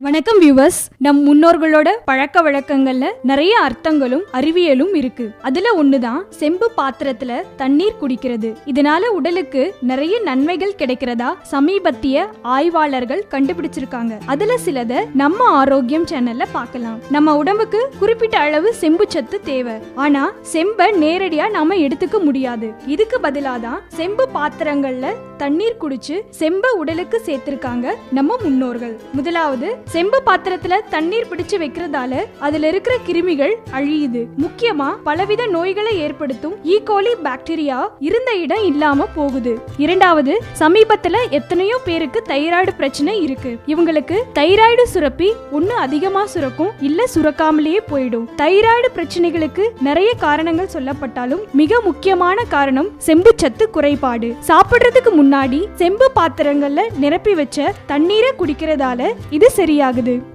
வணக்கம் வியூவர்ஸ். நம் முன்னோர்களோட பழக்க வழக்கங்கள்ல நிறைய அர்த்தங்களும் அறிவியலும் இருக்கு. அதுல ஒண்ணுதான் செம்பு பாத்திரத்துல தண்ணீர் குடிக்கிறது. இதனால உடலுக்கு நிறைய நன்மைகள் கிடைக்கிறதா சமீபத்திய ஆய்வாளர்கள் கண்டுபிடிச்சிருக்காங்க. அதுல சிலத நம்ம ஆரோக்கியம் சேனல்ல பார்க்கலாம். நம்ம உடம்புக்கு குறிப்பிட்ட அளவு செம்பு சத்து தேவை. ஆனா செம்பை நேரடியா நாம எடுத்துக்க முடியாது. இதுக்கு பதிலாதான் செம்பு பாத்திரங்கள்ல தண்ணீர் குடிச்சு செம்பை உடலுக்கு சேர்த்திருக்காங்க நம்ம முன்னோர்கள். முதலாவது, செம்பு பாத்திரத்துல தண்ணீர் பிடிச்சு வைக்கிறதால அதுல இருக்கிற கிருமிகள் அழியுது. முக்கியமா பலவித நோய்களை ஏற்படுத்தும் ஈகோலி பாக்டீரியா இருந்த இடம் இல்லாம போகுது. இரண்டாவது, சமீபத்துல எத்தனையோ பேருக்கு தைராய்டு பிரச்சனை இருக்கு. இவங்களுக்கு தைராய்டு சுரப்பி ஒண்ணு அதிகமா சுரக்கும், இல்ல சுரக்காமலேயே போயிடும். தைராய்டு பிரச்சனைகளுக்கு நிறைய காரணங்கள் சொல்லப்பட்டாலும் மிக முக்கியமான காரணம் செம்பு சத்து குறைபாடு. சாப்பிடுறதுக்கு முன்னாடி செம்பு பாத்திரங்கள்ல நிரப்பி வச்ச தண்ணீரை குடிக்கிறதால இது சரியாகுது.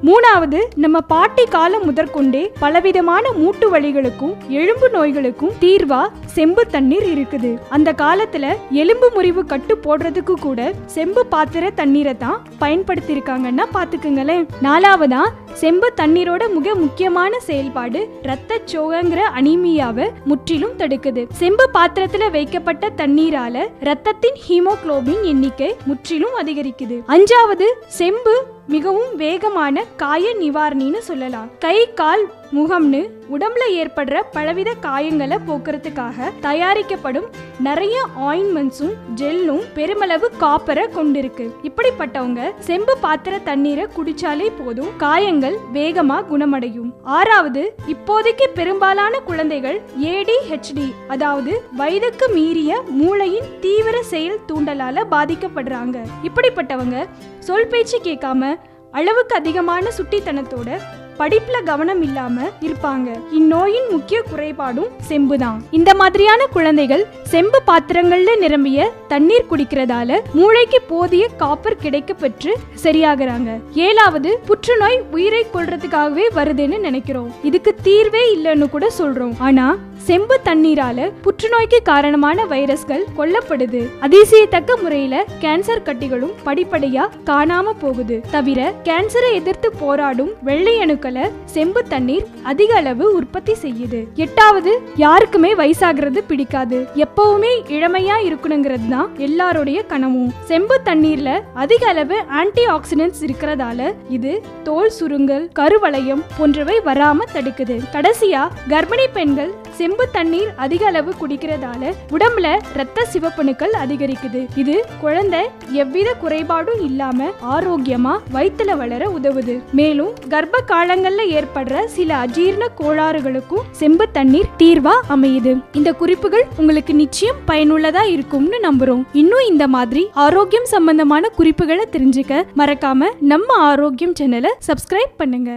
மூணாவது, நம்ம பாட்டி காலம் முதற்கொண்டே பலவிதமான மூட்டு வலிகளுக்கும் எலும்பு நோய்களுக்கும் தீர்வா செம்பு தண்ணீர் இருக்குது. அந்த காலத்துல எலும்பு முறிவு கட்டு போடுறதுக்கு கூட செம்பு பாத்திர தண்ணீரை தான் பயன்படுத்தி இருக்காங்கன்னா பாத்துக்குங்களேன். நாலாவதா, செம்பு தண்ணீரோட மிக முக்கியமான செயல்பாடு இரத்த சோகைங்கிற அனீமியாவை முற்றிலும் தடுக்குது. செம்பு பாத்திரத்துல வைக்கப்பட்ட தண்ணீரால இரத்தத்தின் ஹீமோகுளோபின் எண்ணிக்கை முற்றிலும் அதிகரிக்குது. அஞ்சாவது, செம்பு மிகவும் வேகமான காய நிவாரணின்னு சொல்லலாம். கை, கால், முகம்னு உடம்புல ஏற்படுற பலவித காயங்களை போக்குறதுக்காக தயாரிக்கப்படும் நிறைய ஆயின்மெண்ட்ஸும் ஜெல்லும் பெருமளவு காப்பரை கொண்டிருக்கு. இப்படிப்பட்டவங்க செம்பு பாத்திர தண்ணீரை குடிச்சாலே போதும், காயங்கள் வேகமா குணமடையும். ஆறாவது, இப்போதைக்கு பெரும்பாலான குழந்தைகள் ADHD, அதாவது வயதுக்கு மீறிய மூளையின் தீவிர செயல் தூண்டலால பாதிக்கப்படுறாங்க. இப்படிப்பட்டவங்க சொல் பேச்சு கேட்காம அளவுக்கு அதிகமான சுட்டித்தனத்தோட படிப்புல கவனம் இல்லாம இருப்பாங்க. இந்நோயின் முக்கிய குறைபாடும் செம்புதான். இந்த மாதிரியான குழந்தைகள் செம்பு பாத்திரங்கள்ல நிரம்பிய தண்ணீர் குடிக்கிறதால மூளைக்கு போதிய காப்பர் கிடைக்க பெற்று சரியாகிறாங்க. ஏழாவது, புற்றுநோய் உயிரை கொல்றதுக்காகவே வருதுன்னு நினைக்கிறோம். இதுக்கு தீர்வே இல்லைன்னு கூட சொல்றோம். ஆனா செம்பு தண்ணீரால புற்றுநோய்க்கு காரணமான வைரஸ்கள் கொல்லப்படுது. அதிசயத்தக்க முறையில கேன்சர் கட்டிகளும் படிப்படியா காணாம போகுது. தவிர கேன்சரை எதிர்த்து போராடும் வெள்ளை அணுக்களை செம்பு தண்ணீர் அதிக அளவு உற்பத்தி செய்யுது. எட்டாவது, யாருக்குமே வயசாகிறது பிடிக்காது. எப்பவுமே இளமையா இருக்கணுங்கிறது தான் எல்லாருடைய கனவும். செம்பு தண்ணீர்ல அதிக அளவு ஆன்டி ஆக்சிடென்ட்ஸ் இருக்கிறதால இது தோல் சுருங்கல், கருவளையம் போன்றவை வராம தடுக்குது. கடைசியா, கர்ப்பிணி பெண்கள் செம்பு தண்ணீர் அதிக அளவு குடிக்கிறதால உடம்புல இரத்த சிவப்பணுக்கள் அதிகரிக்குது. இது குழந்தை எவ்வித குறைபாடும் இல்லாம ஆரோக்கியமா வயிற்றுல வளர உதவுது. மேலும் கர்ப்ப காலங்கள்ல ஏற்படுற சில அஜீரண கோளாறுகளுக்கும் செம்பு தண்ணீர் தீர்வா அமையுது. இந்த குறிப்புகள் உங்களுக்கு நிச்சயம் பயனுள்ளதா இருக்கும்னு நம்புறோம். இன்னும் இந்த மாதிரி ஆரோக்கியம் சம்பந்தமான குறிப்புகளை தெரிஞ்சுக்க மறக்காம நம்ம ஆரோக்கியம் சேனலை சப்ஸ்கிரைப் பண்ணுங்க.